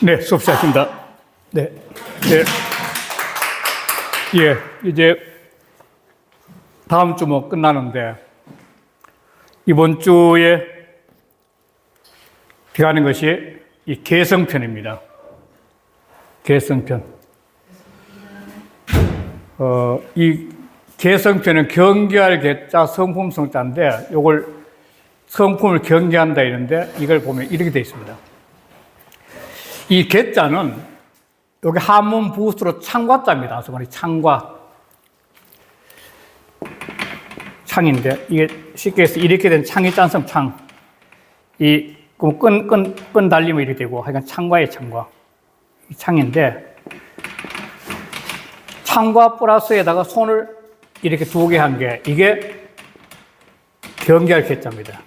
네, 수업 시작합니다. 네. 네. 예, 이제 다음 주 뭐 끝나는데, 이번 주에 들어가는 것이 이 개성편입니다. 개성편. 이 개성편은 경계할 개자, 성품 성자인데, 요걸 성품을 경계한다 이런데, 이걸 보면 이렇게 되어 있습니다. 이 개자는 여기 한문 부수로 창과자입니다. 그래서 창과. 창인데, 이게 쉽게 해서 이렇게 된 창이 짠성 창. 이 끈 달리면 이렇게 되고, 하여간 창과의 창과. 이 창인데, 창과 플러스에다가 손을 이렇게 두 개 한 게, 이게 경계할 개자입니다.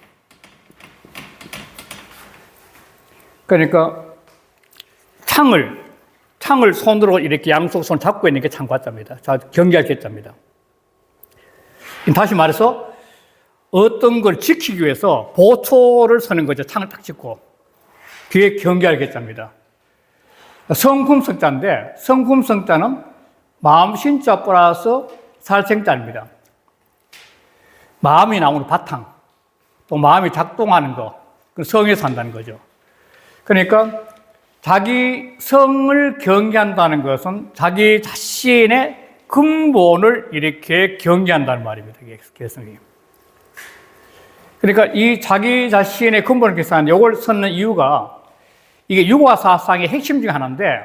그러니까, 창을 손으로 이렇게 양쪽 손 잡고 있는 게 창과자입니다. 자, 경계할 개자입니다. 다시 말해서 어떤 걸 지키기 위해서 보초를 서는 거죠. 창을 딱 짚고. 그게 경계할 개자입니다. 성품성자인데, 성품성자는 마음신자 플러스 살생자입니다. 마음이 나오는 바탕, 또 마음이 작동하는 거, 그 성에서 한다는 거죠. 그러니까 자기 성을 경계한다는 것은 자기 자신의 근본을 이렇게 경계한다는 말입니다. 개성이. 그러니까 이 자기 자신의 근본을 계산하는 이걸 쓰는 이유가 이게 유과사상의 핵심 중에 하나인데,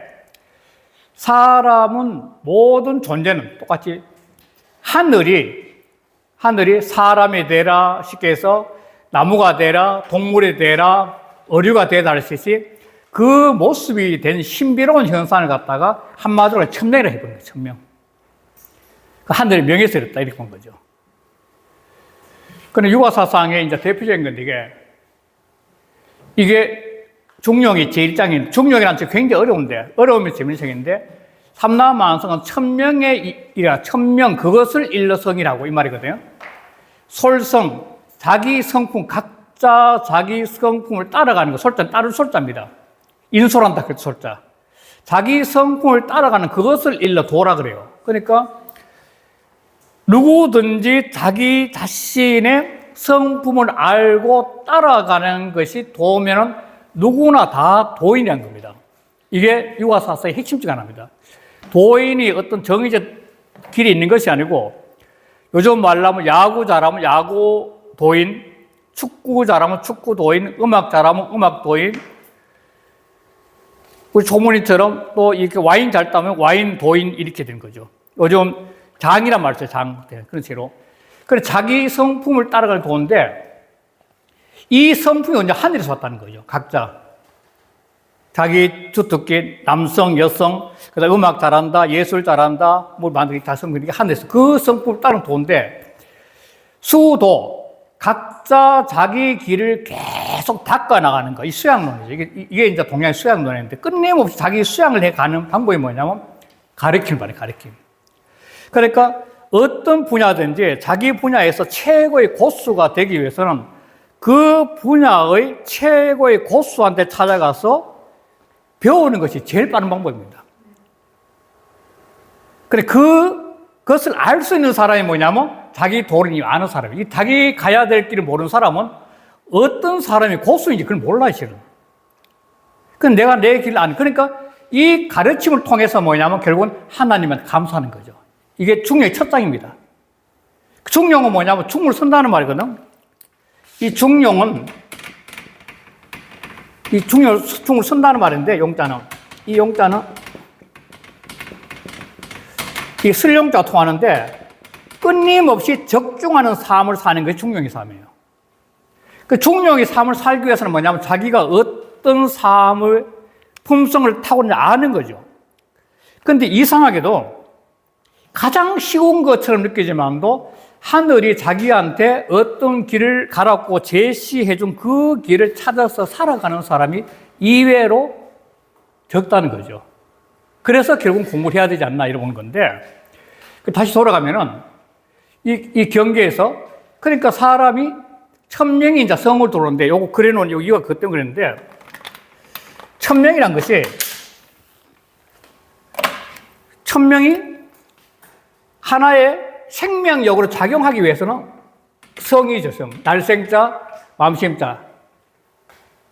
사람은 모든 존재는 똑같이 하늘이 사람이 되라, 쉽게 해서 나무가 되라, 동물이 되라, 어류가 되라 하듯이 그 모습이 된 신비로운 현상을 갖다가 한마디로 천명이라 해보는 거예요. 천명. 하늘의 명예에서 이렇다 이렇게 본 거죠. 그런데 유과사상의 이제 대표적인 건데 이게 중용이 제1장인, 중용이라는 게 굉장히 어려우면 재밌는 책인데, 삼라만성은 천명, 그것을 일러성이라고 이 말이거든요. 솔성, 자기 성품, 각자 자기 성품을 따라가는 거, 솔자는 따를 솔자입니다. 인솔한다, 그 솔자. 자기 성품을 따라가는 그것을 일러 도라 그래요. 그러니까, 누구든지 자기 자신의 성품을 알고 따라가는 것이 도면은 누구나 다 도인이라는 겁니다. 이게 유과사상의 핵심 중 하나입니다. 도인이 어떤 정의적 길이 있는 것이 아니고, 요즘 말로 하면 야구 잘하면 야구 도인, 축구 잘하면 축구 도인, 음악 잘하면 음악 도인, 우리 조문이처럼 또 이렇게 와인 잘 따면 와인 도인 이렇게 되는 거죠. 요즘 장이란 말 써요, 장. 그런 식으로. 그래서 자기 성품을 따라갈 도인데, 이 성품이 언제 하늘에서 왔다는 거죠, 각자. 자기 주특기, 남성, 여성, 그 다음에 음악 잘한다, 예술 잘한다, 뭐 만들기 다 성품이 하늘에서 그 성품을 따르는 도인데, 수도, 각자 자기 길을 계속 닦아나가는 거, 이 수양론이죠. 이게 이제 동양의 수양론인데, 끊임없이 자기 수양을 해가는 방법이 뭐냐면, 가르침을 말해요, 가르침. 그러니까 어떤 분야든지 자기 분야에서 최고의 고수가 되기 위해서는 그 분야의 최고의 고수한테 찾아가서 배우는 것이 제일 빠른 방법입니다. 그래, 그것을 알 수 있는 사람이 뭐냐면 자기 도리를 아는 사람이에요. 자기 가야 될 길을 모르는 사람은 어떤 사람이 고수인지 그걸 몰라요, 실은. 그럼 내가 내 길을 아는, 그러니까 이 가르침을 통해서 뭐냐면 결국은 하나님한테 감사하는 거죠. 이게 중용의 첫 장입니다. 중용은 뭐냐면 중을 쓴다는 말이거든. 이 중용은 중을 쓴다는 말인데, 용자는 이 슬용자 통하는데 끊임없이 적중하는 삶을 사는 것이 중용의 삶이에요. 그 중용의 삶을 살기 위해서는 뭐냐면 자기가 어떤 삶을 품성을 타고는지 아는 거죠. 그런데 이상하게도 가장 쉬운 것처럼 느끼지만도 하늘이 자기한테 어떤 길을 가라고 제시해준 그 길을 찾아서 살아가는 사람이 이외로 적다는 거죠. 그래서 결국 공부를 해야 되지 않나 이러는 건데, 다시 돌아가면은 이 경계에서, 그러니까 사람이 천명이 이제 성을 들어오는데, 요거 그래놓은 이유가 그것 때문에 그랬는데, 천명이란 것이 천명이 하나의 생명력으로 작용하기 위해서는 성이죠, 성. 날생자, 마음심자.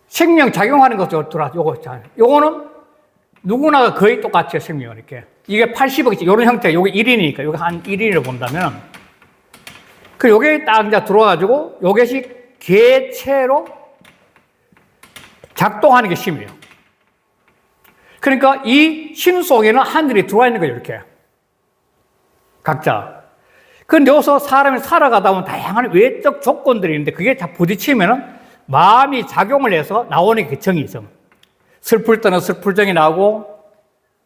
생명 작용하는 것도 들어와, 요거는 누구나 거의 똑같아요, 생명은 이렇게. 이게 80억, 이런 형태, 요게 1인이니까, 요게 한 1인을 본다면, 요게 딱 이제 들어와가지고, 요것이 개체로 작동하는 게 심이에요. 그러니까 이 심 속에는 하늘이 들어와 있는 거예요, 이렇게. 각자. 그런데 여기서 사람이 살아가다 보면 다양한 외적 조건들이 있는데 그게 다 부딪히면은 마음이 작용을 해서 나오는 게 정이 정. 슬플 때는 슬플정이 나오고,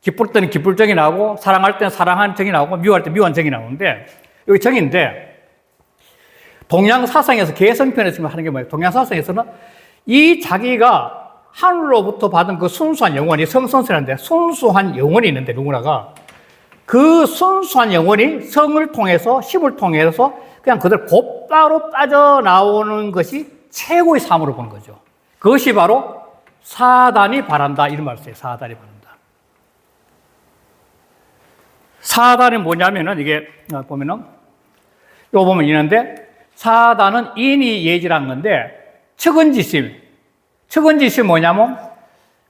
기쁠 때는 기쁠정이 나오고, 사랑할 때는 사랑하는 정이 나오고, 미워할 때 미워하는 정이 나오는데, 여기 정인데, 동양 사상에서 개성편에서 하는 게 뭐예요? 동양 사상에서는 이 자기가 하늘로부터 받은 그 순수한 영혼이 성선설인데 순수한 영혼이 있는데 누구나가 그 순수한 영혼이 성을 통해서 심을 통해서 그냥 그대로 곧바로 빠져나오는 것이 최고의 삶으로 보는 거죠. 그것이 바로 사단이 바란다 이런 말을 써요. 사단이 바란다. 사단이 뭐냐면은 이게 보면은 요 보면 있는데 사단은 인이 예지라는 건데 측은지심. 측은지심이 뭐냐면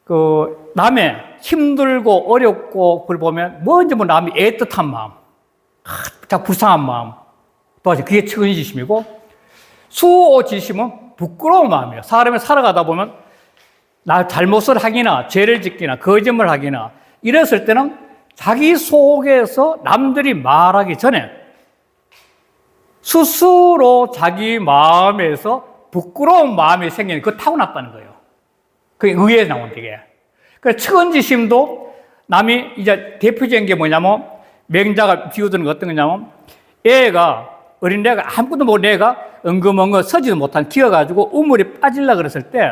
그 남의 힘들고 어렵고 그걸 보면 먼저 뭐 남이 애틋한 마음, 자 불쌍한 마음, 또 그게 측은지심이고 수오지심은 부끄러운 마음이에요. 사람이 살아가다 보면 나 잘못을 하기나 죄를 짓기나 거짓말 하기나 이랬을 때는 자기 속에서 남들이 말하기 전에 스스로 자기 마음에서 부끄러운 마음이 생기는 그 타고났다는 거예요. 그게 의에 나온 되게. 그래서 측은지심도 남이 이제 대표적인 게 뭐냐면 맹자가 비유드는 거 어떤 거냐면 애가 어린애가 아무것도 모르는 애가 엉금엉금 서지도 못한 기어가지고 우물에 빠지려고 그랬을 때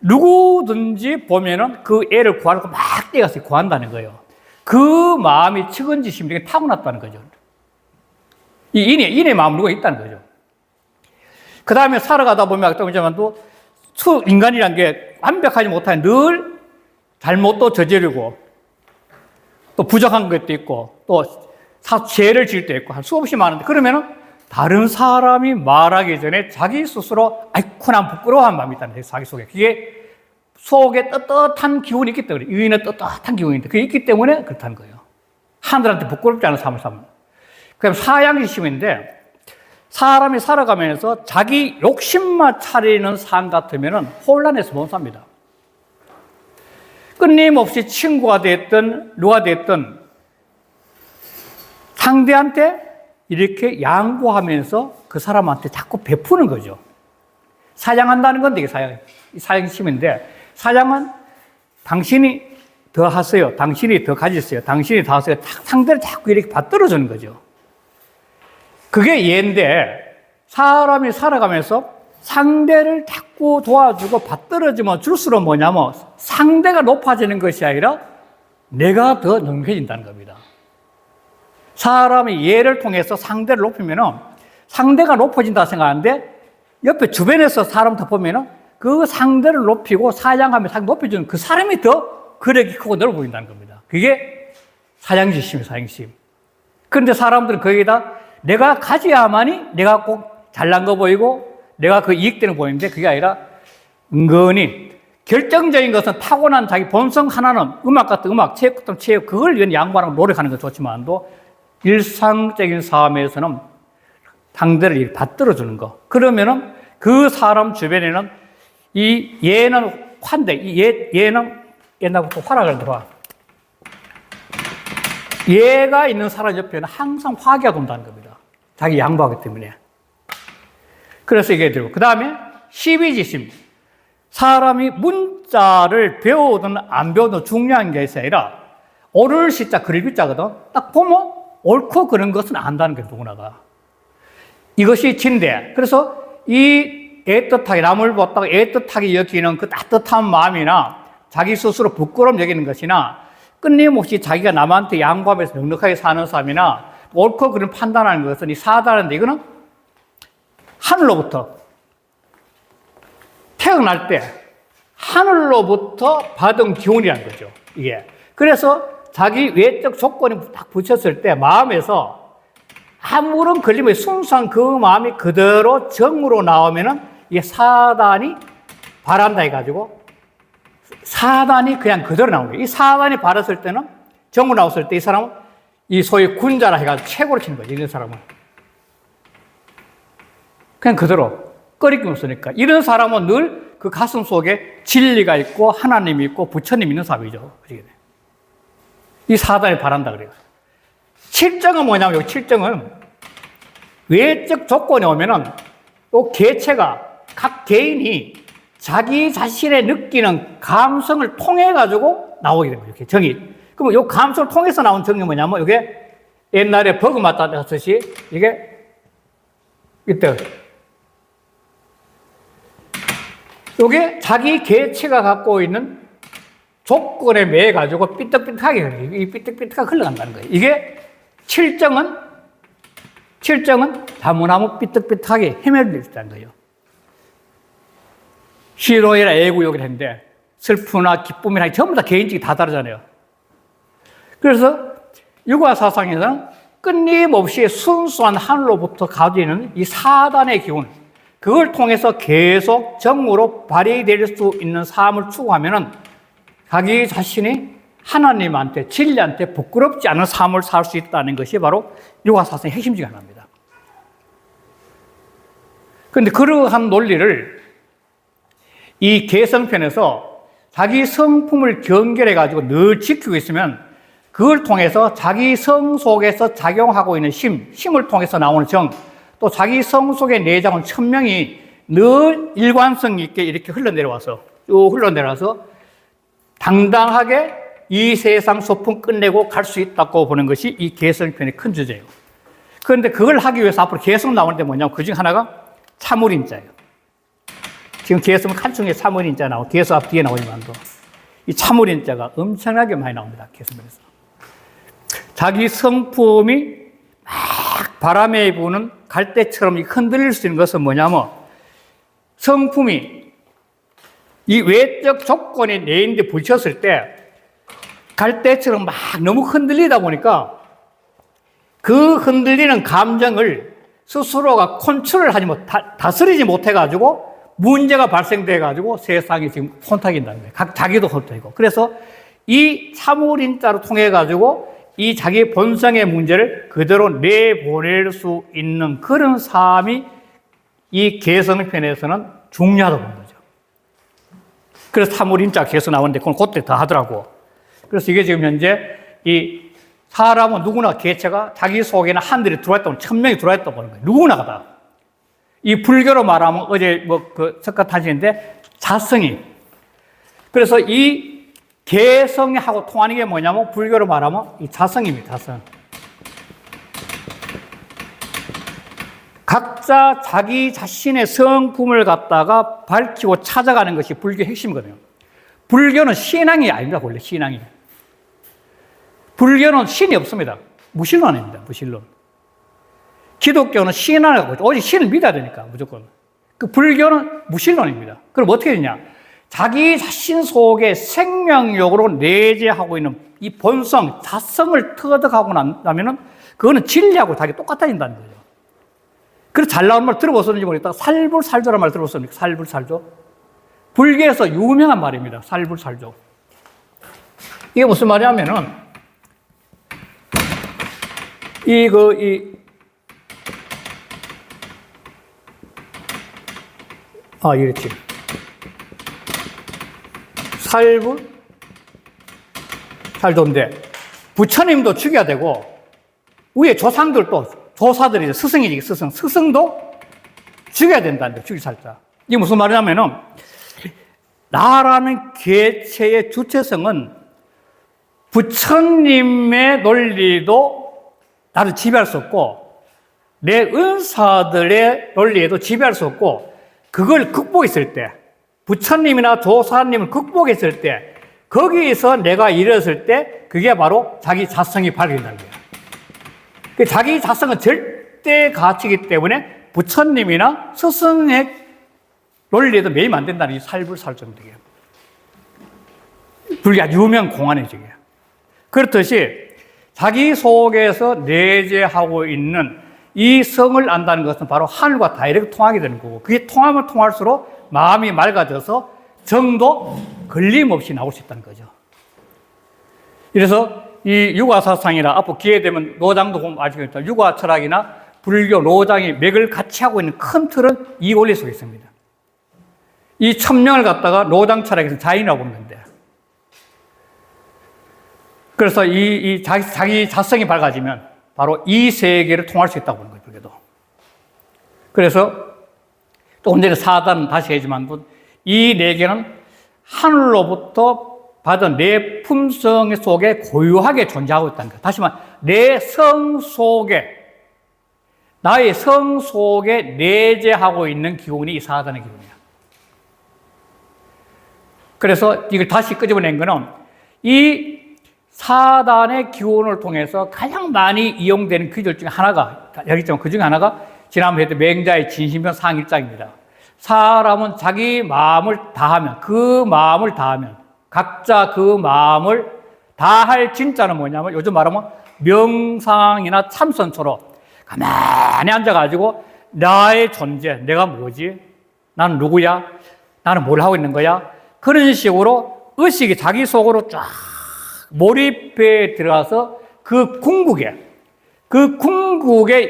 누구든지 보면은 그 애를 구하려고 막 뛰어가서 구한다는 거예요. 그 마음이 측은지심이 타고났다는 거죠. 이 인의 마음 누가 있다는 거죠. 그 다음에 살아가다 보면 또 인간이란 게 완벽하지 못한 늘 잘못도 저지르고 또 부족한 것도 있고 또 죄를 지을 때 있고 수없이 많은데 그러면은 다른 사람이 말하기 전에 자기 스스로 아이쿠 난 부끄러워한 마음이 있다는 거예요. 자기 속에. 그게 속에 떳떳한 기운이 있기 때문에 의인은 떳떳한 기운인데 그게 있기 때문에 그렇다는 거예요. 하늘한테 부끄럽지 않은 삶을 사는. 그럼 사양지심인데 사람이 살아가면서 자기 욕심만 차리는 삶 같으면 혼란해서 못 삽니다. 끊임없이 친구가 됐든 누가 됐든 상대한테 이렇게 양보하면서 그 사람한테 자꾸 베푸는 거죠. 사양한다는 건데 이게 사양심인데 사양은 당신이 더 하세요. 당신이 더 가지세요. 당신이 더 하세요. 상대를 자꾸 이렇게 받들어주는 거죠. 그게 예인데 사람이 살아가면서 상대를 자꾸 도와주고 받들어주면 줄수록 뭐냐면 상대가 높아지는 것이 아니라 내가 더 능해진다는 겁니다. 사람이 예를 통해서 상대를 높이면 상대가 높아진다 생각하는데 옆에 주변에서 사람 더 보면 그 상대를 높이고 사양하며 상대 높여주는 그 사람이 더 거력이 크고 넓어 보인다는 겁니다. 그게 사양지심이에요. 사양심. 그런데 사람들은 거기다 내가 가져야만이 내가 꼭 잘난 거 보이고 내가 그 이익되는 거 보이는데 그게 아니라 은근히 결정적인 것은 타고난 자기 본성 하나는 음악 같은 음악, 체육 같은 체육 그걸 위한 양보하는 노력하는 건 좋지만도 일상적인 삶에서는 상대를 받들어주는 거. 그러면은 그 사람 주변에는 이 얘는 환대, 얘는 옛날부터 화락을 들어와. 얘가 있는 사람 옆에는 항상 화기가 돈다는 겁니다. 자기 양보하기 때문에. 그래서 이게 되고. 그 다음에 시비지심. 사람이 문자를 배우든 안 배우든 중요한 게 아니라 옳을 시자, 그릴 비자거든. 딱 보면 옳고 그런 것은 안다는 게 누구나가. 이것이 진대. 그래서 이 애틋하게, 남을 보다가 애틋하게 여기는 그 따뜻한 마음이나 자기 스스로 부끄러움 여기는 것이나 끊임없이 자기가 남한테 양보하면서 넉넉하게 사는 삶이나 옳고 그런 판단하는 것은 이 사단인데 이거는 하늘로부터 태어날 때 하늘로부터 받은 기운이라는 거죠. 이게. 그래서 자기 외적 조건이 딱 붙였을 때 마음에서 아무런 걸림이 순수한 그 마음이 그대로 정으로 나오면은 이게 사단이 바란다 해가지고 사단이 그냥 그대로 나오는 거예요. 이 사단이 바랐을 때는 정으로 나왔을 때 이 사람은 이 소위 군자라 해가지고 최고로 치는 거죠. 이런 사람은. 그냥 그대로 꺼리낌 없으니까. 이런 사람은 늘 그 가슴 속에 진리가 있고 하나님이 있고 부처님이 있는 사람이죠. 이 사단이 바란다 그래요. 칠정은 뭐냐면 여기 칠정은 외적 조건이 오면은 또 개체가 각 개인이 자기 자신의 느끼는 감성을 통해 가지고 나오게 되는 거예요. 정이. 그럼 이 감성을 통해서 나온 정이 뭐냐면 이게 옛날에 버그 맞다 했듯이 이게 이때 이게 자기 개체가 갖고 있는 조건에 매여 가지고 삐딱삐딱하게 흘러요. 이 삐딱삐딱하게 흘러간다는 거예요. 이게 칠정은 다문화무 삐딱삐딱하게 헤매를 있다는 거예요. 희로애나 애구욕이라 했는데 슬픔이나 기쁨이나 전부 다 개인적이 다 다르잖아요. 그래서 육아사상에서는 끊임없이 순수한 하늘로부터 가지는 이 사단의 기운, 그걸 통해서 계속 정으로 발휘될 수 있는 삶을 추구하면은 자기 자신이 하나님한테, 진리한테 부끄럽지 않은 삶을 살 수 있다는 것이 바로 육아사상의 핵심 중에 하나입니다. 그런데 그러한 논리를 이 개성편에서 자기 성품을 경결해가지고 늘 지키고 있으면 그걸 통해서 자기 성 속에서 작용하고 있는 힘을 통해서 나오는 정, 또 자기 성 속에 내장은 천명이 늘 일관성 있게 이렇게 흘러내려와서 쭉 흘러내려와서 당당하게 이 세상 소풍 끝내고 갈 수 있다고 보는 것이 이 개성편의 큰 주제예요. 그런데 그걸 하기 위해서 앞으로 개성 나오는데 뭐냐면 그중 하나가 참을인자예요. 지금 개성은 칸중에 참을인자 나오고 개성 앞 뒤에 나오지만도 이 참을인자가 엄청나게 많이 나옵니다. 개성편에서. 자기 성품이 막 바람에 부는 갈대처럼 흔들릴 수 있는 것은 뭐냐면 성품이 이 외적 조건이 내인데 부딪혔을 때 갈대처럼 막 너무 흔들리다 보니까 그 흔들리는 감정을 스스로가 컨트롤을 하지 다스리지 못해가지고 문제가 발생돼가지고 세상이 지금 혼탁인다는 거예요. 자기도 혼탁이고. 그래서 이 참을인자로 통해가지고 이 자기 본성의 문제를 그대로 내보낼 수 있는 그런 삶이 이 개성편에서는 중요하다고 보는 거죠. 그래서 참을인자 개성 나오는데 그건 그때 더 하더라고. 그래서 이게 지금 현재 이 사람은 누구나 개체가 자기 속에는 하늘이 들어왔다고, 천명이 들어왔다고 보는 거예요. 누구나가 다. 이 불교로 말하면 어제 석가탄신인데 자성이. 그래서 이 개성하고 통하는 게 뭐냐면 불교로 말하면 이 자성입니다. 자성. 각자 자기 자신의 성품을 갖다가 밝히고 찾아가는 것이 불교의 핵심이거든요. 불교는 신앙이 아닙니다. 원래 신앙이. 불교는 신이 없습니다. 무신론입니다. 무신론. 기독교는 신앙을 갖고 있죠. 오직 신을 믿어야 되니까 무조건. 그 불교는 무신론입니다. 그럼 어떻게 되냐? 자기 자신 속에 생명력으로 내재하고 있는 이 본성, 자성을 터득하고 나면은 그거는 진리하고 다르게 똑같아진다는 거죠. 그래서 잘 나온 말 들어보셨는지 모르겠다. 살불살조라는 말 들어보셨습니까? 살불살조. 불교에서 유명한 말입니다. 살불살조. 이게 무슨 말이냐면은 이렇지. 살조인데, 부처님도 죽여야 되고, 위에 조상들도, 조사들이 스승이지, 스승도 죽여야 된다는데, 죽일 살자. 이게 무슨 말이냐면은, 나라는 개체의 주체성은 부처님의 논리도 나를 지배할 수 없고, 내 은사들의 논리에도 지배할 수 없고, 그걸 극복했을 때, 부처님이나 조사님을 극복했을 때, 거기에서 내가 이뤘을 때, 그게 바로 자기 자성이 발휘된다는 거예요. 자기 자성은 절대 가치이기 때문에 부처님이나 스승의 논리에도 매이면 안 된다는 이 살불살조입니다. 불교 아주 유명한 공안이죠. 그렇듯이 자기 속에서 내재하고 있는 이 성을 안다는 것은 바로 하늘과 다이렉트 통하게 되는 거고, 그게 통하면 통할수록 마음이 맑아져서 정도 걸림없이 나올 수 있다는 거죠. 그래서 이 유가사상이나 앞으로 기회 되면 노장도 보면 아시겠지만 유가 철학이나 불교 노장이 맥을 같이 하고 있는 큰 틀은 이 원리 속에 있습니다. 이 천명을 갖다가 노장 철학에서 자인이라고 부르는데, 그래서 자기 자성이 밝아지면 바로 이 세계를 통할 수 있다고 보는 거예요, 불교도. 그래서 조금 전에 사단 다시 얘기지만 이 네 개는 하늘로부터 받은 내 품성 속에 고유하게 존재하고 있다는 거예요. 다시 말해, 내 성 속에, 나의 성 속에 내재하고 있는 기운이 이 사단의 기운이야. 그래서 이걸 다시 끄집어낸 거는 이 사단의 기운을 통해서 가장 많이 이용되는 귀절 중에 하나가, 여기 있지만 그 중에 하나가 지난번에 했던 맹자의 진심편 상일장입니다. 사람은 자기 마음을 다하면, 각자 그 마음을 다할 진짜는 뭐냐면 요즘 말하면 명상이나 참선처럼 가만히 앉아가지고 나의 존재, 내가 뭐지? 나는 누구야? 나는 뭘 하고 있는 거야? 그런 식으로 의식이 자기 속으로 쫙 몰입해 들어가서 그 궁극에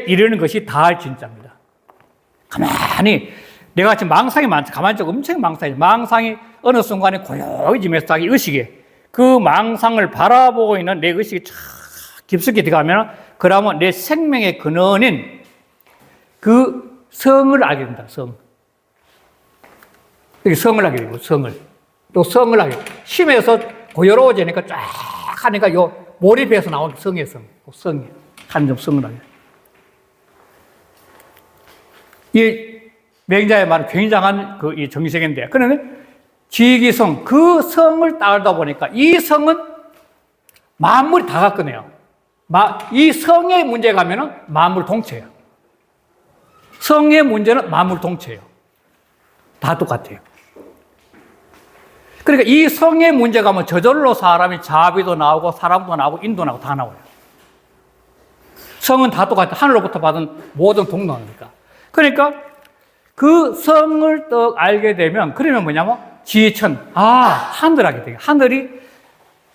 이르는 것이 다할 진짜입니다. 가만히 내가 지금 망상이 많죠. 가만히 있자고 엄청 망상이 어느 순간에 고요해지면서 자기 의식에 그 망상을 바라보고 있는 내 의식이 쫙 깊숙이 들어가면 그러면 내 생명의 근원인 그 성을 알게 된다. 성을 알게 되고 또 성을 알게 되고 심에서 고요로워지니까 쫙 하니까 요 몰입해서 나온 성의 한 성을 알게 돼요. 이 맹자의 말은 굉장한 이 정식인데, 그러면 지기성, 그 성을 따르다 보니까 이 성은 만물이 다 같거든요. 이 성의 문제 가면은 만물 동체예요. 성의 문제는 만물 동체예요. 다 똑같아요. 그러니까 이 성의 문제 가면 저절로 사람이 자비도 나오고 사람도 나오고 인도 나오고 다 나와요. 성은 다 똑같아. 하늘로부터 받은 모든 동로니까. 그러니까 그 성을 딱 알게 되면, 그러면 뭐냐면 지천, 하늘 하게 돼요. 하늘이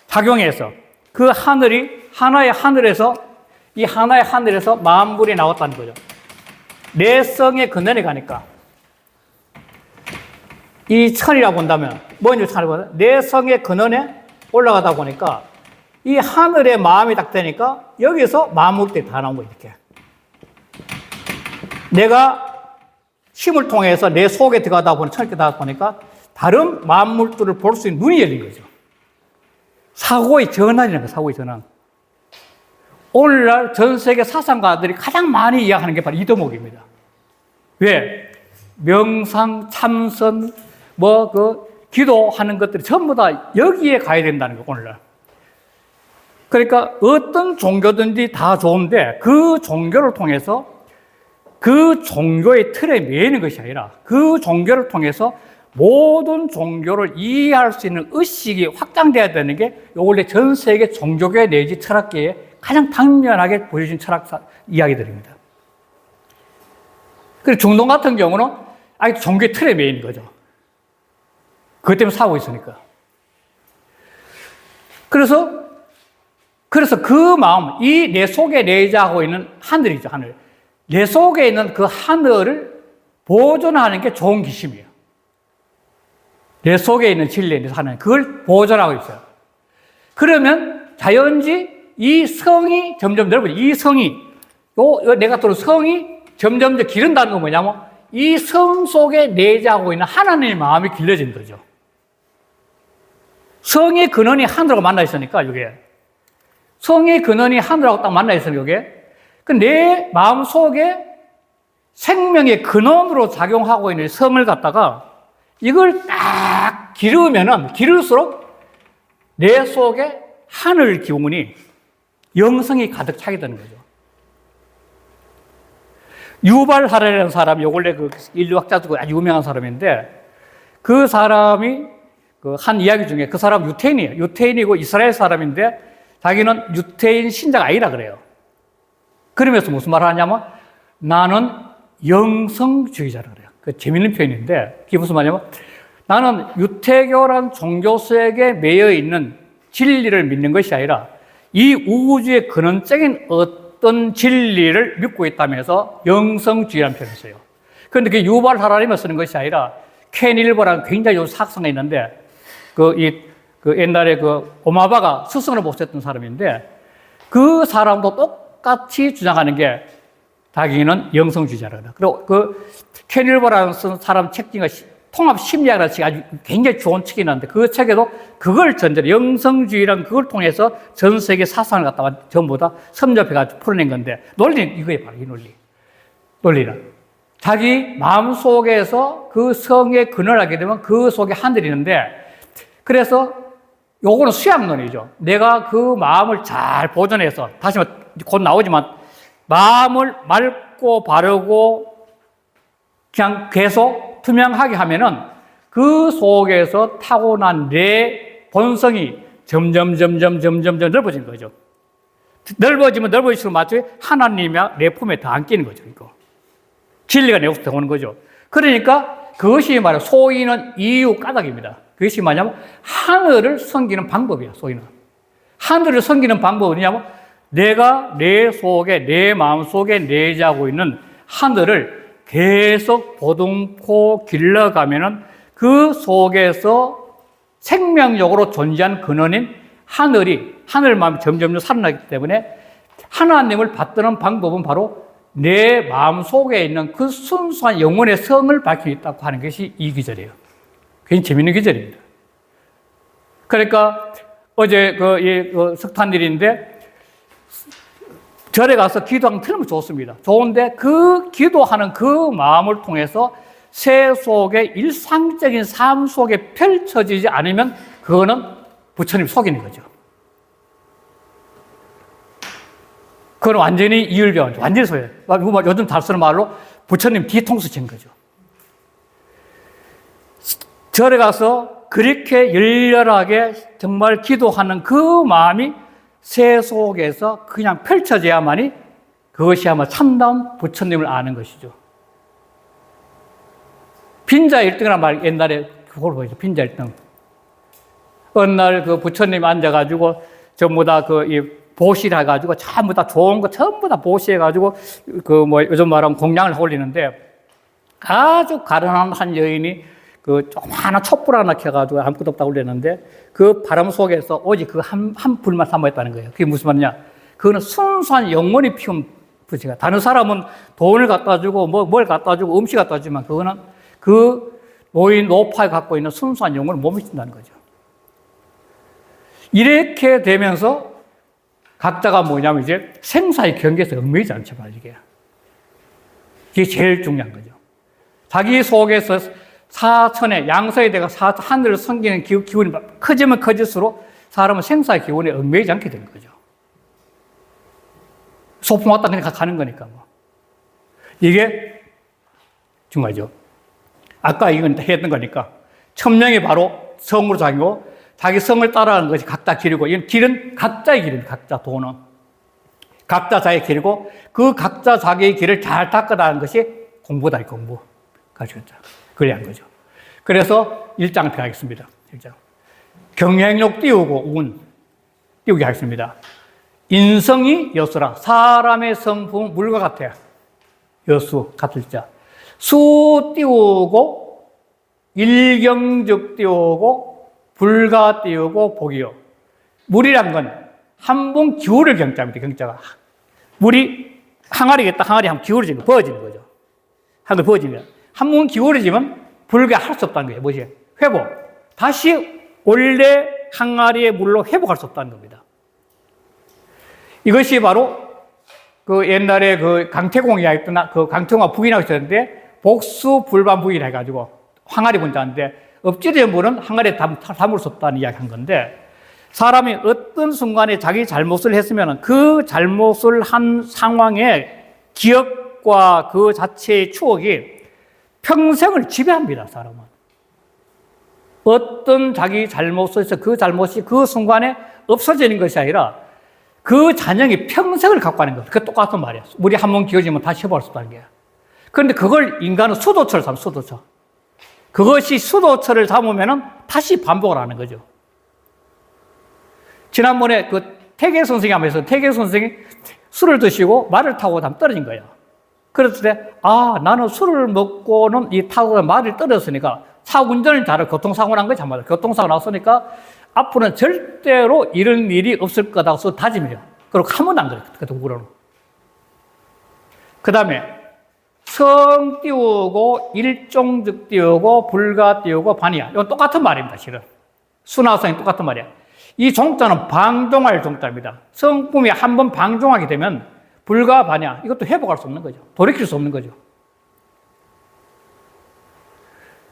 작용해서 그 하늘이 하나의 하늘에서 만물이 나왔다는 거죠. 내 성의 근원에 가니까 이 천이라고 본다면 뭔지 천이라고 본다면 내 성의 근원에 올라가다 보니까 이 하늘에 마음이 딱 되니까 여기서 만물들이 다 나온 거예요. 이렇게 내가 힘을 통해서 내 속에 들어가다 보니까 다른 만물들을 볼 수 있는 눈이 열린 거죠. 사고의 전환이라는 거예요. 사고의 전환. 오늘날 전 세계 사상가들이 가장 많이 이야기하는 게 바로 이 대목입니다. 왜? 명상, 참선, 기도하는 것들이 전부 다 여기에 가야 된다는 거예요, 오늘날. 그러니까 어떤 종교든지 다 좋은데 그 종교를 통해서 그 종교의 틀에 매이는 것이 아니라 그 종교를 통해서 모든 종교를 이해할 수 있는 의식이 확장돼야 되는 게 원래 전 세계 종교계 내지 철학계에 가장 당면하게 보여진 철학 이야기들입니다. 그리고 중동 같은 경우는 아직 종교의 틀에 매이는 거죠. 그것 때문에 싸우고 있으니까. 그래서 그 마음, 이 내 속에 내재하고 있는 하늘이죠, 하늘. 내 속에 있는 그 하늘을 보존하는 게 좋은 기심이에요. 내 속에 있는 진리에 하는 그걸 보존하고 있어요. 그러면 자연지 이 성이 점점 넓어져. 이 성이, 내가 들은 성이 점점 더 기른다는 건 뭐냐면 이 성 속에 내재하고 있는 하나님의 마음이 길러진 거죠. 성의 근원이 하늘하고 만나 있으니까, 이게. 성의 근원이 하늘하고 딱 만나 있으니까, 이게. 내 마음 속에 생명의 근원으로 작용하고 있는 성을 갖다가 이걸 딱 기를수록 내 속에 하늘 기운이 영성이 가득 차게 되는 거죠. 유발 하라라는 사람이 원래 그 인류학자도 아주 유명한 사람인데 그 사람이 그 한 이야기 중에 그 사람 유태인이에요. 유태인이고 이스라엘 사람인데 자기는 유태인 신자가 아니라 그래요. 그러면서 무슨 말을 하냐면 나는 영성주의자라 그래요. 그 재밌는 표현인데 그게 무슨 말이냐면 나는 유태교란 종교 속에 매여 있는 진리를 믿는 것이 아니라 이 우주의 근원적인 어떤 진리를 믿고 있다면서 영성주의라는 표현을 써요. 그런데 그게 유발 하라리면 쓰는 것이 아니라 켄 일버라는 굉장히 요즘 사학성가 있는데 그 옛날에 그 오마바가 스승으로 모셨던 사람인데 그 사람도 똑같이 주장하는 게 자기는 영성주의자라고 해요. 그리고 그 켄 일버라는 사람 책 중에 통합 심리학이라는 책이 아주 굉장히 좋은 책이 있는데 그 책에도 그걸 전제로 영성주의란 그걸 통해서 전 세계 사상을 갖다가 전부 다 섭렵해가지고 풀어낸 건데 논리는 이거예요. 바로 이 논리는. 자기 마음 속에서 그 성에 근원하게 되면 그 속에 하늘이 있는데 그래서 요거는 수양론이죠. 내가 그 마음을 잘 보존해서 다시 곧 나오지만 마음을 맑고 바르고 그냥 계속 투명하게 하면은 그 속에서 타고난 내 본성이 점점 넓어지는 거죠. 넓어지면 넓어질수록 마치 하나님이 내 품에 더 안 끼는 거죠. 이거. 진리가 내 속에 오는 거죠. 그러니까 그것이 말이야 소위는 이유 까닭입니다. 그것이 뭐냐면 하늘을 섬기는 방법이야. 소위는. 하늘을 섬기는 방법은 뭐냐면 내가 내 속에 내 마음 속에 내재하고 있는 하늘을 계속 보듬고 길러가면은 그 속에서 생명력으로 존재한 근원인 하늘 마음이 점점 살아나기 때문에 하나님을 받드는 방법은 바로 내 마음 속에 있는 그 순수한 영혼의 성을 밝혀 있다고 하는 것이 이 기절이에요. 굉장히 재밌는 기절입니다. 그러니까 어제 그 석탄일인데 절에 가서 기도하면 틀면 좋습니다. 좋은데 그 기도하는 그 마음을 통해서 새 속의 일상적인 삶 속에 펼쳐지지 않으면 그거는 부처님 속이는 거죠. 그건 완전히 이율배원, 완전히 소예요. 요즘 잘 쓰는 말로 부처님 뒤통수 친 거죠. 절에 가서 그렇게 열렬하게 정말 기도하는 그 마음이 새 속에서 그냥 펼쳐져야만이 그것이 아마 참다운 부처님을 아는 것이죠. 빈자 1등이라는 말 옛날에 그걸 보이죠. 빈자 1등. 어느 날 그 부처님 앉아가지고 전부 다 보시를 해가지고 전부 다 좋은 거 전부 다 보시해가지고 요즘 말하면 공양을 올리는데 아주 가련한 한 여인이 그 조그마한 촛불 하나 켜가지고 아무것도 없다고 올렸는데 그 바람 속에서 오직 그 한 불만 사모했다는 거예요. 그게 무슨 말이냐? 그거는 순수한 영혼이 피운 불씨가. 다른 사람은 돈을 갖다 주고 뭘 갖다 주고 음식 갖다 주지만 그거는 그 노파에 갖고 있는 순수한 영혼을 못 미친다는 거죠. 이렇게 되면서 각자가 뭐냐면 이제 생사의 경계에서 얽매이지 않죠, 이게. 이게 제일 중요한 거죠. 자기 속에서 사천에 양서에 대가 하늘을 섬기는 기운이 커지면 커질수록 사람은 생사의 기운에 얽매이지 않게 되는 거죠. 소풍 왔다 그냥 가는 거니까 뭐. 이게 중요하죠. 아까 이건 했던 거니까 천명이 바로 성으로 자기고 자기 성을 따라가는 것이 각자 길이고 이건 길은 각자의 길입니다. 각자 도는 각자 자기의 길이고 그 각자 자기의 길을 잘 닦아나가는 것이 공부다. 공부 가지고 그래 한 거죠. 그래서 1장을 펴겠습니다. 1장 경행력 띄우고 운 띄우게 하겠습니다. 인성이 여수라. 사람의 성품은 물과 같아요. 여수 같을 자. 수 띄우고 일경적 띄우고 불가 띄우고 복이요. 물이란 건 한 번 기울을 경자입니다. 경자가 물이 항아리겠다. 항아리 한번 기울어지는 거, 부어지는 거죠. 한 번 부어지면 한 번 기울어지면 불가할 수 없다는 거예요. 뭐지? 회복. 다시 원래 항아리의 물로 회복할 수 없다는 겁니다. 이것이 바로 그 옛날에 그 강태공이 했던 그 강태공과 부인하고 있었는데 복수불반부인을 해가지고 항아리 분자인데 엎질의 물은 항아리에 담을 수 없다는 이야기 한 건데 사람이 어떤 순간에 자기 잘못을 했으면 그 잘못을 한 상황의 기억과 그 자체의 추억이 평생을 지배합니다, 사람은. 어떤 자기 잘못에서 그 잘못이 그 순간에 없어지는 것이 아니라 그 잔영이 평생을 갖고 가는 거예요. 그게 똑같은 말이에요. 물이 한 번 기울지면 다시 해볼 수 없다는 거예요. 그런데 그걸 인간은 수도처를 삼아요, 수도처. 그것이 수도처를 삼으면 다시 반복을 하는 거죠. 지난번에 그 태계 선생이 하면서 태계 선생이 술을 드시고 말을 타고 떨어진 거예요. 그랬을 때, 나는 술을 먹고는 이 타고 말을 떨어졌으니까 차 운전을 잘하고 교통사고 난 거지, 한 번. 교통사고 났으니까 앞으로는 절대로 이런 일이 없을 거다고 써 다짐이죠. 그리고 한 번도 안 그래요. 그 동구로는. 그 다음에 성 띄우고 일종즉 띄우고 불가 띄우고 반이야. 이건 똑같은 말입니다, 실은. 순화성이 똑같은 말이야. 이 종자는 방종할 종자입니다. 성품이 한번 방종하게 되면 불가 반야. 이것도 회복할 수 없는 거죠. 돌이킬 수 없는 거죠.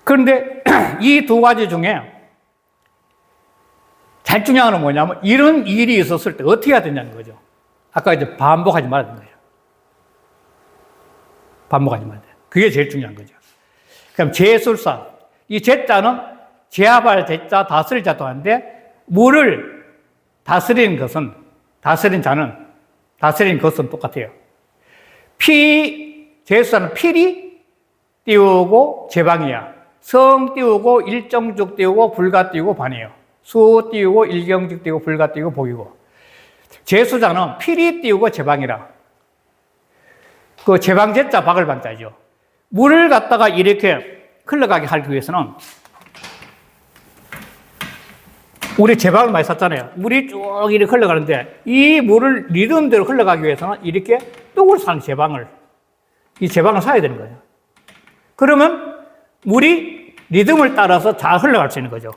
그런데 이 두 가지 중에 제일 중요한 건 뭐냐면 이런 일이 있었을 때 어떻게 해야 되냐는 거죠. 아까 이제 반복하지 말아야 되는 거죠. 반복하지 말아야 돼요. 그게 제일 중요한 거죠. 그럼 제술사. 이 제자는 제압할 제자, 다스릴 자도 하는데 물을 다스리는 것은, 다스린 자는, 다스리는 것은 똑같아요. 제술사는 필이 띄우고 제방이야. 성 띄우고 일정죽 띄우고 불가 띄우고 반이에요. 수 띄우고 일경직 띄우고 불가 띄우고 복이고. 제수자는 필이 띄우고 제방이라. 그 제방제자 박을 방자죠. 물을 갖다가 이렇게 흘러가게 하기 위해서는 우리 제방을 많이 썼잖아요. 물이 쭉 이렇게 흘러가는데 이 물을 리듬대로 흘러가기 위해서는 이렇게 뚝을 산 제방을, 이 제방을 사야 되는 거예요. 그러면 물이 리듬을 따라서 잘 흘러갈 수 있는 거죠.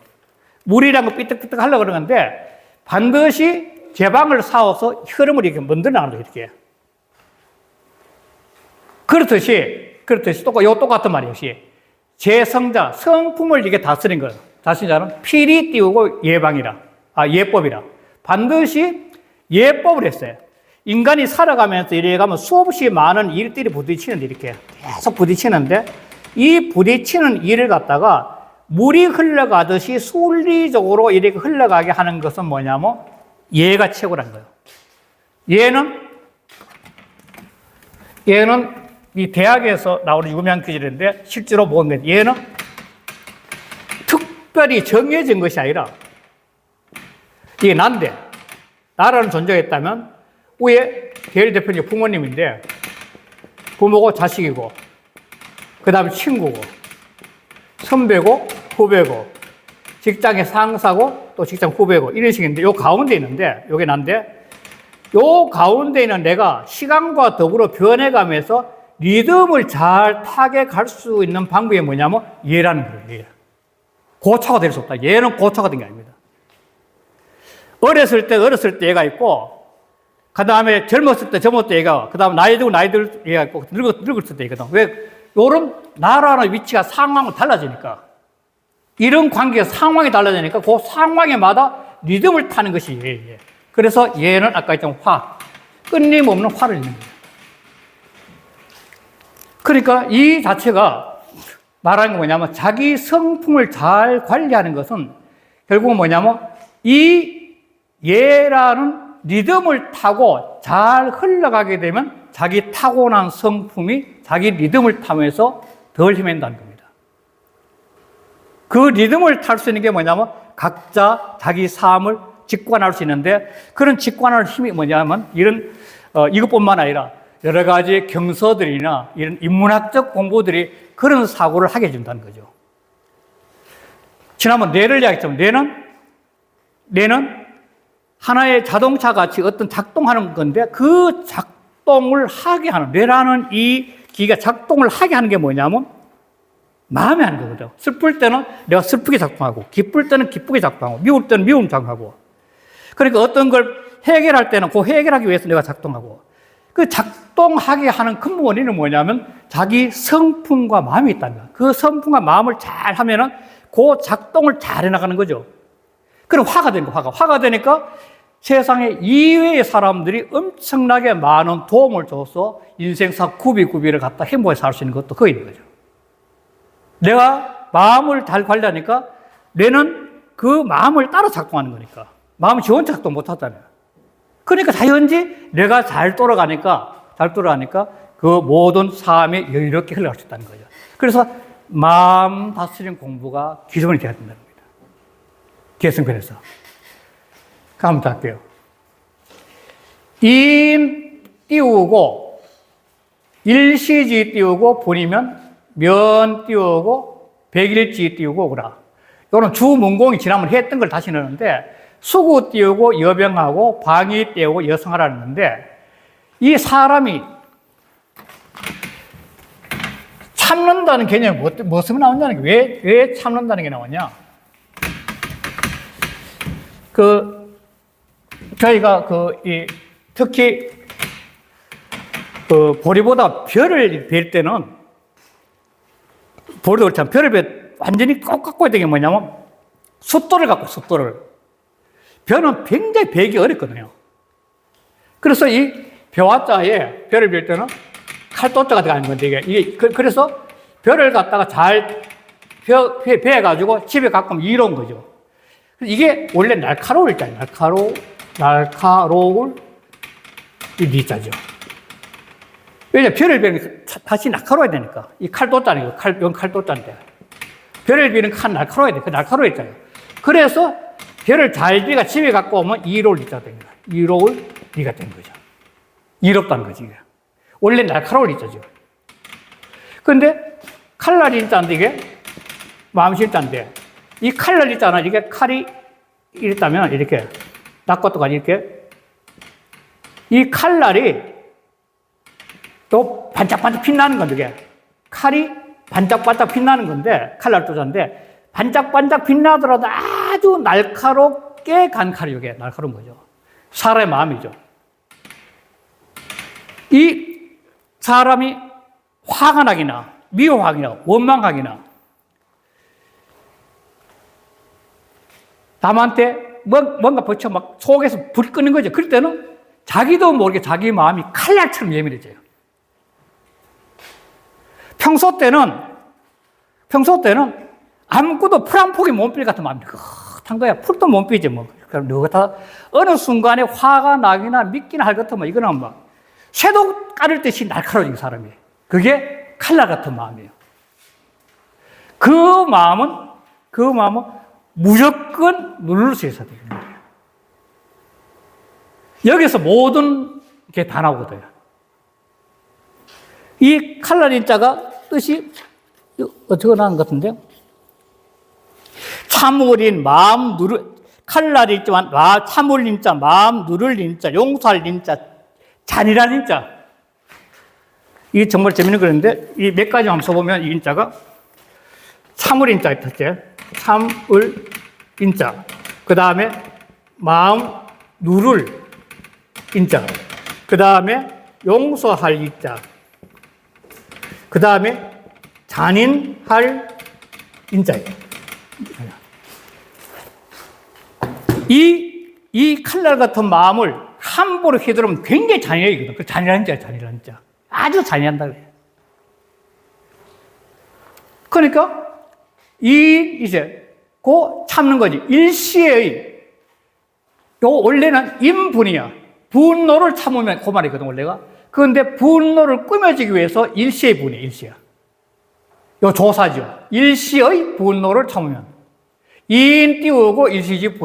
물이란 거 삐딱삐딱 흘러가는데 반드시 제방을 사와서 흐름을 이렇게 만들어 나가는 거예요, 이렇게. 그렇듯이 똑같은 말이에요. 제성자, 성품을 이렇게 다스린 거예요. 다스린 자는 필이 띄우고 예법이라. 반드시 예법을 했어요. 인간이 살아가면서 이래 가면 수없이 많은 일들이 부딪히는데 이렇게 계속 부딪히는데 이 부딪히는 일을 갖다가 물이 흘러가듯이 순리적으로 이렇게 흘러가게 하는 것은 뭐냐면 예가 최고라는 거예요. 얘는 이 대학에서 나오는 유명한 퀴즈인데 실제로 보면 얘는 특별히 정해진 것이 아니라 이게 나라는 존재가 있다면 위에 대일 대표님 부모님인데 부모고 자식이고 그 다음에 친구고 선배고 후배고 직장의 상사고 또 직장 후배고 이런 식인데 요 가운데 있는데 요게 난데 요 가운데 있는 내가 시간과 더불어 변해가면서 리듬을 잘 타게 갈 수 있는 방법이 뭐냐면 예라는 거예요. 고차가 될 수 없다. 예는 고차가 된 게 아닙니다. 어렸을 때 얘가 있고 그 다음에 젊었을 때 얘가 그 다음에 나이 들 얘가 있고 늙었을 때 얘거든. 왜? 요런 나라의 위치가 상황이 달라지니까 이런 관계가 상황이 달라지니까 그 상황에마다 리듬을 타는 것이 예예요. 그래서 예는 아까 했던 끊임없는 화를 내는 거예요. 그러니까 이 자체가 말하는 게 뭐냐면 자기 성품을 잘 관리하는 것은 결국은 뭐냐면 이 예라는 리듬을 타고 잘 흘러가게 되면 자기 타고난 성품이 자기 리듬을 타면서 덜 헤맨다는 겁니다. 그 리듬을 탈 수 있는 게 뭐냐면 각자 자기 삶을 직관할 수 있는데 그런 직관할 힘이 뭐냐면 이것뿐만 아니라 여러 가지 경서들이나 이런 인문학적 공부들이 그런 사고를 하게 해준다는 거죠. 지난번 뇌를 이야기했지만 뇌는 하나의 자동차 같이 어떤 작동하는 건데 그 작동을 하게 하는 뇌라는 이 기가 작동을 하게 하는 게 뭐냐면 마음에 하는 거거든요. 슬플 때는 내가 슬프게 작동하고 기쁠 때는 기쁘게 작동하고 미울 때는 미움 작동하고 그러니까 어떤 걸 해결할 때는 그 해결하기 위해서 내가 작동하고 그 작동하게 하는 큰 원인은 뭐냐면 자기 성품과 마음이 있다는 거야. 그 성품과 마음을 잘 하면은 그 작동을 잘 해나가는 거죠. 그럼 화가 되는 거야. 화가 되니까 세상에 이외의 사람들이 엄청나게 많은 도움을 줘서 인생사 구비를 갖다 행복하게 살 수 있는 것도 그거 있는 거죠. 내가 마음을 잘 관리하니까 뇌는 그 마음을 따라 작동하는 거니까. 마음이 지 혼자 작동 못 하잖아요. 그러니까 자연히 뇌가 잘 돌아가니까 그 모든 삶이 여유롭게 흘러갈 수 있다는 거죠. 그래서 마음 다스리는 공부가 기본이 되어야 된다는 겁니다. 계승편에서. 한번 더 할게요. 임 띄우고, 일시지 띄우고, 본이면 면 띄우고, 백일지 띄우고, 오라. 이거는 주문공이 지난번 했던 걸 다시 넣는데, 수구 띄우고, 여병하고, 방위 띄우고, 여성하라는 건데, 이 사람이 참는다는 개념이 무엇으로 나오냐는 게, 왜 참는다는 게 나오냐? 저희가 특히 보리보다 별을 뵐 때는, 보리도 그렇지만 별을 완전히 꼭 갖고 있는 게 뭐냐면, 숫돌을 갖고, 숫돌을. 별은 굉장히 배기 어렵거든요. 그래서 이 벼와자에 별을 뵐 때는 칼도자가 들어가는 건데, 그래서 별을 갖다가 잘 베어가지고 집에 갖고 오면 이로운 거죠. 이게 원래 날카로울 있잖아요. 날카로울 이 니자죠. 왜냐면 별을 베면 다시 날카로워야 되니까. 이 칼도자는 이건 칼도자인데. 별을 베는 칼 날카로워야 돼. 그 날카로워야 되잖아요. 그래서 별을 잘 베가 집에 갖고 오면 이로울 니자가 됩니다. 이로울 니가 된 거죠. 이롭다는 거지. 이게. 원래 날카로울 니자죠. 근데 칼날이 있다는데 이게 마음이 있다는데 이 칼날이 있잖아. 이게 칼이 이랬다면 이렇게 낚고또가 이렇게 이 칼날이 또 반짝반짝 빛나는 건데 이게 칼이 반짝반짝 빛나는 건데 칼날 도자인데 반짝반짝 빛나더라도 아주 날카롭게 간 칼이 이게 날카로운 거죠. 사람의 마음이죠. 이 사람이 화가 나기나 미워하기나 원망하기나 남한테 뭔가 버쳐 막 속에서 불이 끄는 거죠. 그럴 때는 자기도 모르게 자기 마음이 칼날처럼 예민해져요. 평소 때는 아무것도 풀 한 폭이 몸필 같은 마음이 그렇단 거야. 풀도 몸필이지 뭐. 그럼 누가 다 어느 순간에 화가 나기나 믿기나 할 것 같으면 이거는 막 쇠도 깔을 듯이 날카로워진 사람이. 그게 칼날 같은 마음이에요. 그 마음은 무조건 누를 수 있어야 되는 거예요. 여기서 모든 게 다 나오거든요. 이 칼날인자가 뜻이 어떻게 나는 것 같은데요? 참을인 마음 칼날이 있지만 참을 인자, 마음 누를 인자, 용서할 인자, 잔이라는 인자. 이게 정말 재밌는 거였는데 이 몇 가지 한번 써보면 이 인자가 참을 인자 첫째, 참을 인자. 그 다음에 마음 누를 인자. 그 다음에 용서할 인자. 그 다음에 잔인할 인자예요. 이 칼날 같은 마음을 함부로 휘두르면 굉장히 잔인하거든. 그 잔인한 자예요, 잔인한 자. 아주 잔인한다 그래요. 그러니까 그 참는 거지. 일시의 원래는 인분이야. 분노를 참으면 그 말이거든 원래가. 그런데 분노를 꾸며주기 위해서 일시의 분이야. 일시야. 요 조사죠. 일시의 분노를 참으면 인 띄우고 일시지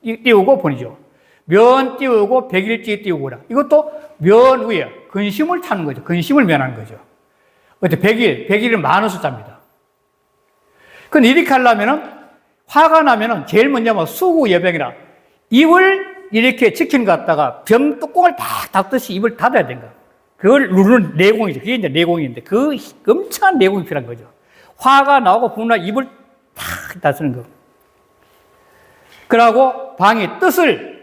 띄우고 분이죠. 면 띄우고 백일지 띄우고라. 이것도 면 위에 근심을 참는 거죠. 근심을 면하는 거죠. 어때? 백일은 많은 숫자입니다. 근데 이렇게 하려면은 화가 나면은 제일 먼저 뭐 수구 여병이라 입을 이렇게 지키는 것 같다가 병 뚜껑을 다 닫듯이 입을 닫아야 된다. 그걸 누르는 내공이죠. 그게 이제 내공인데 그 엄청난 내공이 필요한 거죠. 화가 나고 분노 입을 탁 닫는 거. 그러고 방이 뜻을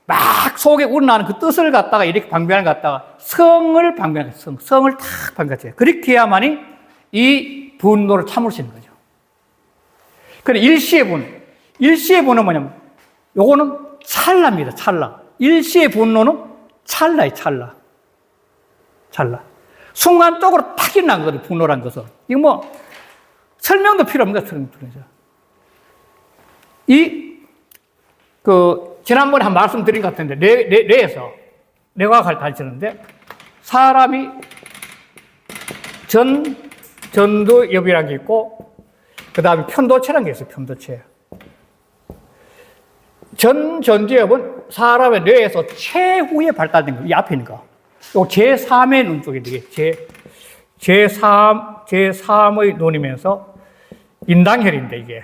막 속에 우러나는 그 뜻을 갖다가 이렇게 방비하는 것 갖다가 성을 방비하는 거예요. 성을 탁 방비하세요. 그렇게 해야만이 이 분노를 참을 수 있는 거죠. 그래, 일시의 분은 뭐냐면, 요거는 찰나입니다, 찰나. 일시의 분노는 찰나예요, 찰나. 순간적으로 탁 일어난 거거든요, 분노란 것은. 이거 뭐, 설명도 필요 없는 거죠, 설명도. 지난번에 한 말씀 드린 것 같은데, 뇌에서, 뇌가 가르치는데, 사람이 전두엽이라는 게 있고, 그 다음에 편도체라는 게 있어요, 편도체. 전두엽은 사람의 뇌에서 최후에 발달된 거, 이 앞에 있는 거. 요 제3의 눈 쪽인데, 이게 제3의 눈이면서 인당혈인데, 이게.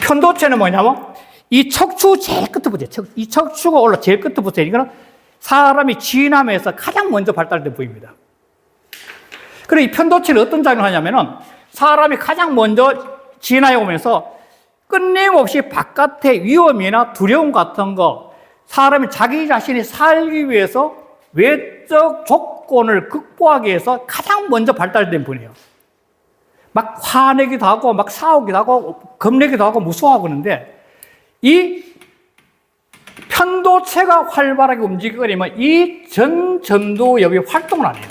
편도체는 뭐냐면, 이 척추 제일 끝부터, 이 척추가 올라 제일 끝부터, 이거는 사람이 진화하면서 가장 먼저 발달된 부위입니다. 그리고 이 편도체는 어떤 작용을 하냐면은, 사람이 가장 먼저 진화해 오면서 끊임없이 바깥의 위험이나 두려움 같은 거, 사람이 자기 자신이 살기 위해서 외적 조건을 극복하기 위해서 가장 먼저 발달된 분이에요. 막 화내기도 하고, 막 싸우기도 하고, 겁내기도 하고, 무서워하고 그러는데, 이 편도체가 활발하게 움직이려면 이 전두엽이 활동을 안 해요.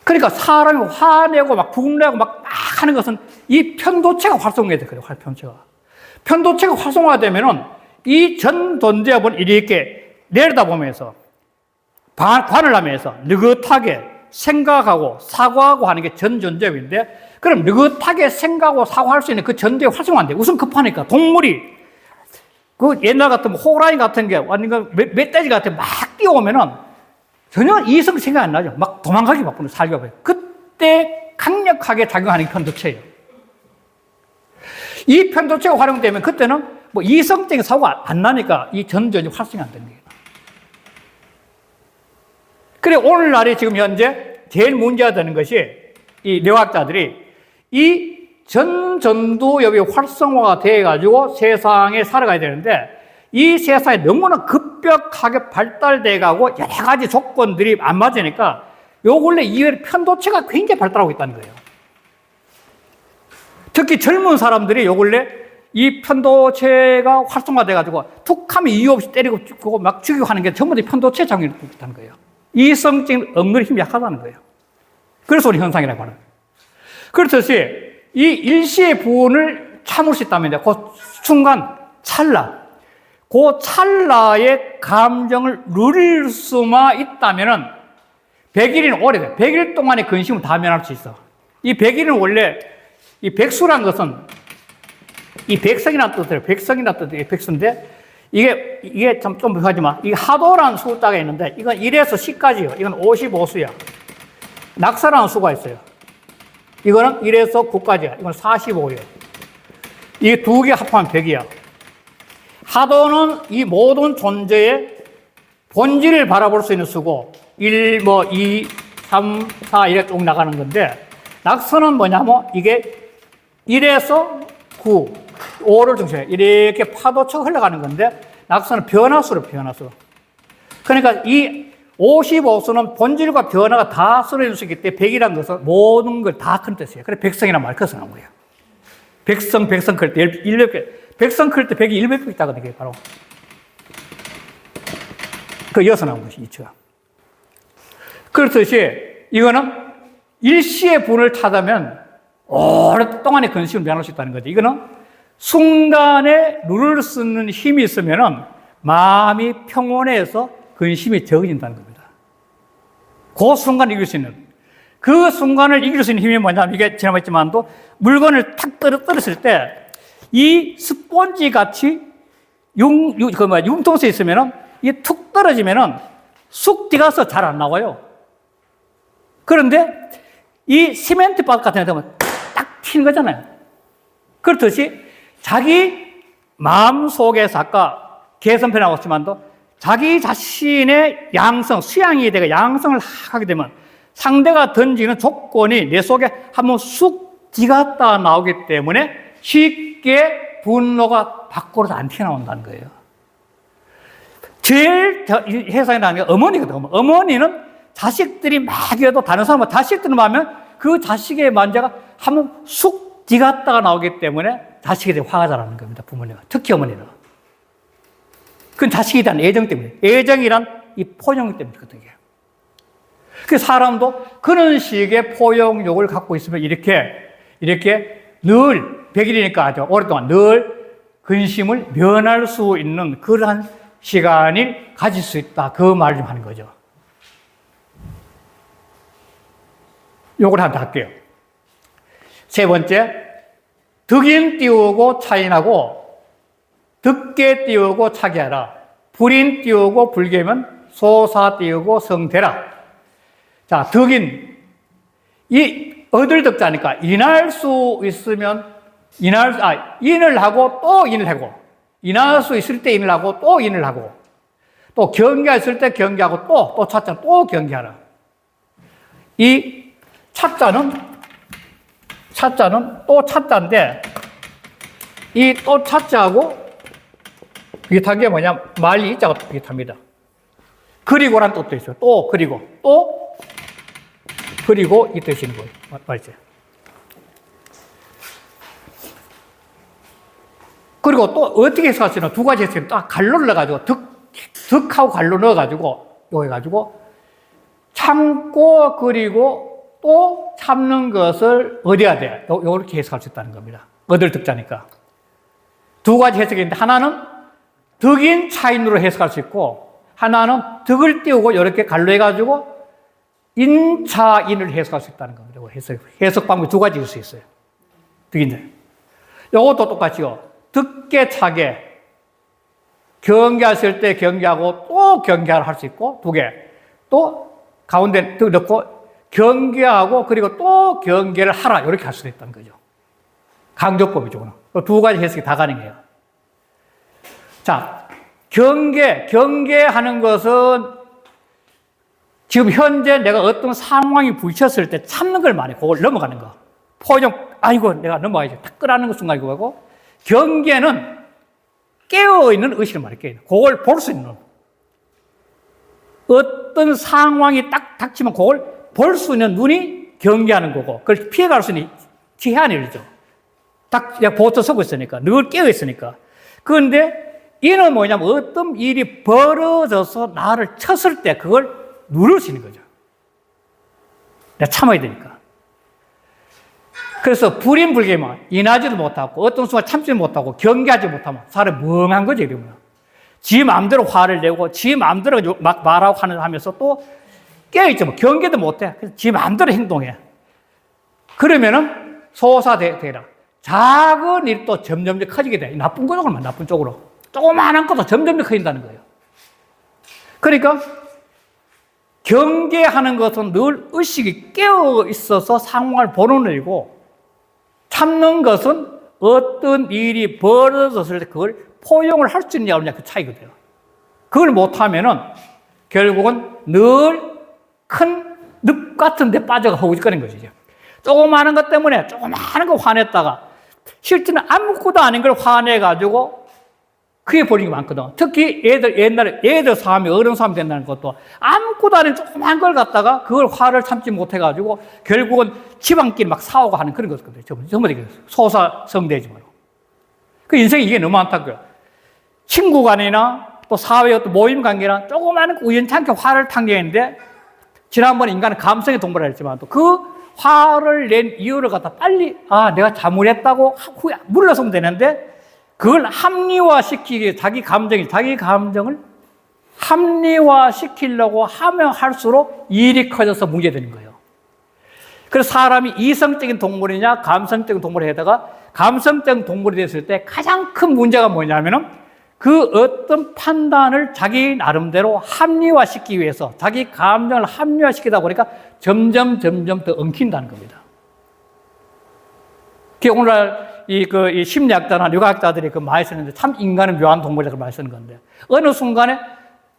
그러니까 사람이 화내고 막 분내고 막 하는 것은 이 편도체가 활성화돼야 돼요. 편도체가 활성화되면은 이 전두엽은 이렇게 내려다보면서 관을 하면서 느긋하게 생각하고 사고하고 하는 게 전두엽인데, 그럼 느긋하게 생각하고 사고할 수 있는 그 전두엽이 활성화 안 돼. 우선 급하니까. 동물이 그 옛날 같으면 호랑이 같은 게 완전 멧돼지 같은 막 뛰어오면은 전혀 이성 생각 안 나죠. 막 도망가기 바쁘는 살기가. 그때 강력하게 작용하는 게 편도체예요. 이 편도체가 활용되면 그때는 뭐 이성적인 사고가 안 나니까 이 전두엽이 활성이 안 되는 거예요. 그래, 오늘날이 지금 현재 제일 문제가 되는 것이 이 뇌과학자들이 이 전두엽이 활성화가 돼가지고 세상에 살아가야 되는데, 이 세상에 너무나 급격하게 발달돼 가고 여러 가지 조건들이 안 맞으니까 요 근래 이외에 편도체가 굉장히 발달하고 있다는 거예요. 특히 젊은 사람들이 요 근래 이 편도체가 활성화돼 가지고 툭 하면 이유 없이 때리고 죽고 막 죽이고 하는 게 전부 다 편도체 작용이 있다는 거예요. 이성적인 억눌 힘이 약하다는 거예요. 그래서 우리 현상이라고 하는 거예요. 그렇듯이 이 일시의 부분을 참을 수 있다면 그 순간 그 찰나의 감정을 누릴 수만 있다면은 100일이는 오래돼. 100일 동안의 근심은 다 면할 수 있어. 이 100일은 원래 이 백수란 것은 이 백성이라는 뜻이에요. 백성이라는 뜻이 백수인데, 이게 좀 하지만 이 하도라는 숫자가 있는데, 이건 1에서 10까지요. 이건 55수야. 낙사라는 수가 있어요. 이거는 1에서 9까지야. 이건 45예요. 이게 두 개 합하면 100이야. 하도는 이 모든 존재의 본질을 바라볼 수 있는 수고, 1, 2, 3, 4 이렇게 쭉 나가는 건데, 낙서는 뭐냐면 이게 1에서 9, 5를 중심에 이렇게 파도처럼 흘러가는 건데, 낙서는 변화수로 변화수. 그러니까 이 55수는 본질과 변화가 다 쓰러질 수 있기 때문에 100이라는 것은 모든 걸 다 큰 뜻이에요. 그래서 백성이라는 말 그래서 나온 거예요. 백성 클 때 100개, 백성 클 때 100이 100개 있다거든요. 이게 바로. 그 이어서 나온 것이 이치가. 그렇듯이 이거는 일시의 분을 타다면 오랫동안의 근심을 면할 수 있다는 거죠. 이거는 순간에 누를 수 있는 힘이 있으면은 마음이 평온해서 근심이 적어진다는 겁니다. 그 순간을 이길 수 있는, 그 순간을 이길 수 있는 힘이 뭐냐면, 이게 지난번에 했지만도 물건을 탁 떨어뜨렸을 때 이 스폰지 같이 융통성이 있으면은 이게 툭 떨어지면은 쑥 들어가서 잘 안 나와요. 그런데 이 시멘트 바닥 같은 데 되면 딱 튀는 거잖아요. 그렇듯이 자기 마음 속에서 아까 개선표 나왔지만도 자기 자신의 양성, 수양이 되고 양성을 하게 되면 상대가 던지는 조건이 내 속에 한번 쑥 들어갔다 나오기 때문에 쉽게 분노가 밖으로 안 튀어나온다는 거예요. 제일 해상이 나는 게 어머니거든요. 어머니는 자식들이 막 해도 다른 사람은 자식들은 하면 그 자식의 만자가 한번 쑥 들어갔다가 나오기 때문에 자식에 대해 화가 나는 겁니다. 부모님은. 특히 어머니는. 그건 자식에 대한 애정 때문에. 애정이란 이 포용 때문이거든요. 그 사람도 그런 식의 포용력을 갖고 있으면 이렇게 이렇게 늘 100일이니까 아주 오랫동안 늘 근심을 면할 수 있는 그러한 시간을 가질 수 있다. 그 말을 좀 하는 거죠. 요걸 하나 더 할게요. 세 번째, 득인 띄우고 차인하고 득계 띄우고 차기하라. 불인 띄우고 불계면 소사 띄우고 성대라. 자, 득인. 이 얻을 득자니까 인할 수 있으면 인을 하고 또 인을 하고, 인할 수 있을 때 인을 하고 또 인을 하고, 또 경계했을 때 경계하고 또 차자 또 경계하라. 이 차자는 또 차자인데, 이 또 차자하고 비슷한 게 뭐냐, 말이 이자가 비슷합니다. 그리고란 뜻도 있어요. 또 그리고 이 뜻이 있는 거예요. 맞지? 그리고 또 어떻게 해석할 수 있나? 두 가지 해석이 딱 갈로를 넣어가지고, 득하고 갈로 넣어가지고, 요 해가지고, 참고, 그리고 또 참는 것을 얻어야 돼. 요렇게 해석할 수 있다는 겁니다. 얻을 득자니까. 두 가지 해석이 있는데, 하나는 득인 차인으로 해석할 수 있고, 하나는 득을 띄우고 이렇게 갈로 해가지고, 인차인을 해석할 수 있다는 겁니다. 해석 방법이 두 가지일 수 있어요. 득인들. 요것도 똑같이요. 득계 차계. 경계했을 때 경계하고 또 경계를 할 수 있고, 두 개. 또 가운데 득 넣고 경계하고 그리고 또 경계를 하라. 이렇게 할 수도 있다는 거죠. 강조법이죠. 두 가지 해석이 다 가능해요. 자, 경계하는 것은 지금 현재 내가 어떤 상황이 부딪혔을 때 참는 걸 말해. 그걸 넘어가는 거. 포용, 아이고, 내가 넘어가야지. 탁 끄라는 순간이고 하고, 경계는 깨어있는 의식을 말해. 그걸 볼 수 있는. 어떤 상황이 딱 닥치면 그걸 볼 수 있는 눈이 경계하는 거고, 그걸 피해갈 수 있는 지혜한 일이죠. 딱 보트 서고 있으니까, 늘 깨어있으니까. 그런데 이는 뭐냐면 어떤 일이 벌어져서 나를 쳤을 때 그걸 누를 수 있는 거죠. 내가 참아야 되니까. 그래서 불인불개만 인하지도 못하고 어떤 순간 참지도 못하고 경계하지 못하면 사람이 멍한 거죠. 이러면. 지 마음대로 화를 내고 지 마음대로 막 말하고 하면서 또 깨어있죠. 뭐 경계도 못해. 그래서 지 마음대로 행동해. 그러면은 소사되라. 작은 일도 점점 커지게 돼. 나쁜 거로만 나쁜 쪽으로. 조그마한 것도 점점 커진다는 거예요. 그러니까 경계하는 것은 늘 의식이 깨어 있어서 상황을 보는 일이고, 참는 것은 어떤 일이 벌어졌을 때 그걸 포용을 할 수 있느냐 없느냐 그 차이거든요. 그걸 못하면은 결국은 늘 큰 늪 같은 데 빠져가 허우적거리는 거죠. 조그마한 것 때문에 조그마한 거 화냈다가 실제는 아무것도 아닌 걸 화내가지고 그게 버린 게 많거든. 특히 옛날에 애들 싸움이 어른 싸움이 된다는 것도 아무것도 아닌 조그만 걸 갖다가 그걸 화를 참지 못해가지고 결국은 집안끼리 막 싸우고 하는 그런 거거든요. 전부 다 소사성대지만. 그 인생이 이게 너무 많다고요. 친구 간이나 또 사회 어떤 모임 관계나 조그마한 우연찮게 화를 탕내는데 지난번에 인간은 감성의 동물이라 했지만 또 그 화를 낸 이유를 갖다 빨리 내가 잘못했다고 후에 물러서면 되는데 그걸 합리화시키기 위해 자기 감정을 합리화시키려고 하면 할수록 일이 커져서 문제되는 거예요. 그래서 사람이 이성적인 동물이냐 감성적인 동물에다가 감성적인 동물이 됐을 때 가장 큰 문제가 뭐냐면은 그 어떤 판단을 자기 나름대로 합리화시키기 위해서 자기 감정을 합리화시키다 보니까 점점 더 엉킨다는 겁니다. 오늘날 이 심리학자나 뇌과학자들이 많이 쓰는데 참 인간은 묘한 동물이라고 많이 쓰는 건데 어느 순간에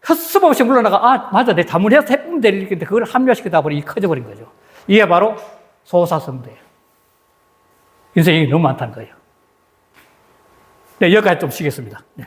헛수없이 물러나가 맞아 내 잘못해서 해보면 될 일인데 그걸 합리화시키다 보니 커져버린 거죠. 이게 바로 소사성대예요. 인생이 너무 많다는 거예요. 네, 여기까지 좀 쉬겠습니다. 네.